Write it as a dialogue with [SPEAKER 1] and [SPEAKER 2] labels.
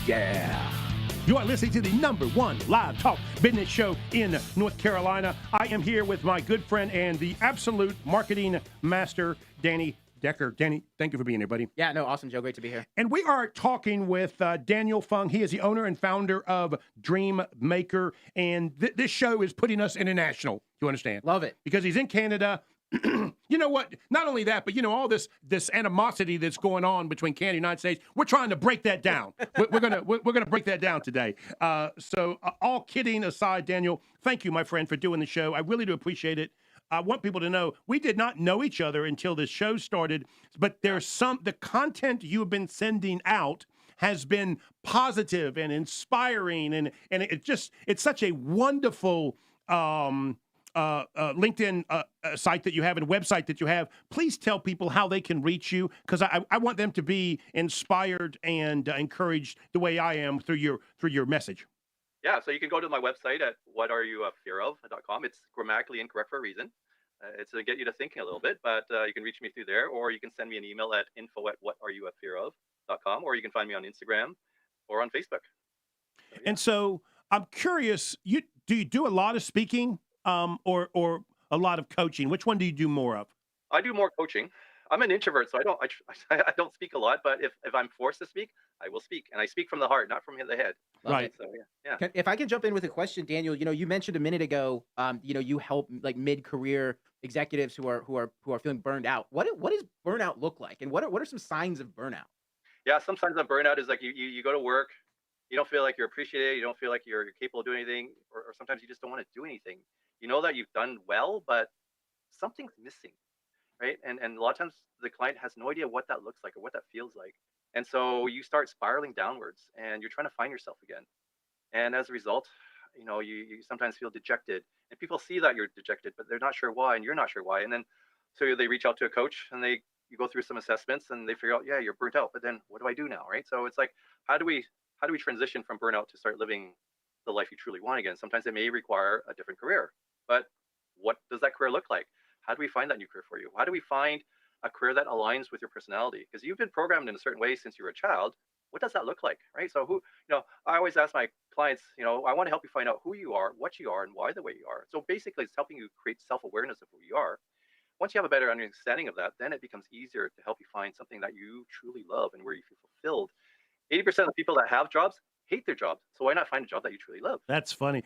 [SPEAKER 1] Yeah. You are listening to the #1 live talk business show in North Carolina. I am here with my good friend and the absolute marketing master, Danny Decker. Danny, thank you for being here, buddy.
[SPEAKER 2] Yeah, no, awesome, Joe. Great to be here.
[SPEAKER 1] And we are talking with Daniel Fung. He is the owner and founder of DreamMaker. And this show is putting us international. You understand?
[SPEAKER 2] Love it.
[SPEAKER 1] Because he's in Canada. You know what? Not only that, but all this animosity that's going on between Canada and the United States. We're trying to break that down. We're gonna break that down today. So all kidding aside, Daniel, thank you, my friend, for doing the show. I really do appreciate it. I want people to know we did not know each other until this show started, but the content you have been sending out has been positive and inspiring, and it's such a wonderful LinkedIn site that you have and website that you have. Please tell people how they can reach you, because I want them to be inspired and encouraged the way I am through your message.
[SPEAKER 3] Yeah, so you can go to my website at whatareyoufearof.com. It's grammatically incorrect for a reason. It's to get you to thinking a little bit, but you can reach me through there, or you can send me an email at info@whatareyoufearof.com, or you can find me on Instagram or on Facebook. So, yeah.
[SPEAKER 1] And so I'm curious, do you do a lot of speaking or a lot of coaching? Which one do you do more of?
[SPEAKER 3] I do more coaching. I'm an introvert, so I don't speak a lot, but if I'm forced to speak, I will speak, and I speak from the heart, not from the head.
[SPEAKER 1] Right.
[SPEAKER 3] So yeah.
[SPEAKER 2] If I can jump in with a question, Daniel, you mentioned a minute ago, you help like mid-career executives who are feeling burned out. What does burnout look like, and what are some signs of burnout?
[SPEAKER 3] Yeah, some signs of burnout is like you go to work, you don't feel like you're appreciated, you don't feel like you're capable of doing anything, or sometimes you just don't want to do anything. You know that you've done well, but something's missing. Right. And a lot of times the client has no idea what that looks like or what that feels like. And so you start spiraling downwards and you're trying to find yourself again. And as a result, you sometimes feel dejected, and people see that you're dejected, but they're not sure why, and you're not sure why. And then so they reach out to a coach, and you go through some assessments, and they figure out, yeah, you're burnt out, but then what do I do now? Right. So it's like, how do we transition from burnout to start living the life you truly want again? Sometimes it may require a different career, but what does that career look like? How do we find that new career for you? How do we find a career that aligns with your personality? Because you've been programmed in a certain way since you were a child. What does that look like, right? So I always ask my clients, I want to help you find out who you are, what you are, and why the way you are. So basically, it's helping you create self-awareness of who you are. Once you have a better understanding of that, then it becomes easier to help you find something that you truly love and where you feel fulfilled. 80% of the people that have jobs hate their jobs. So why not find a job that you truly love?
[SPEAKER 1] That's funny.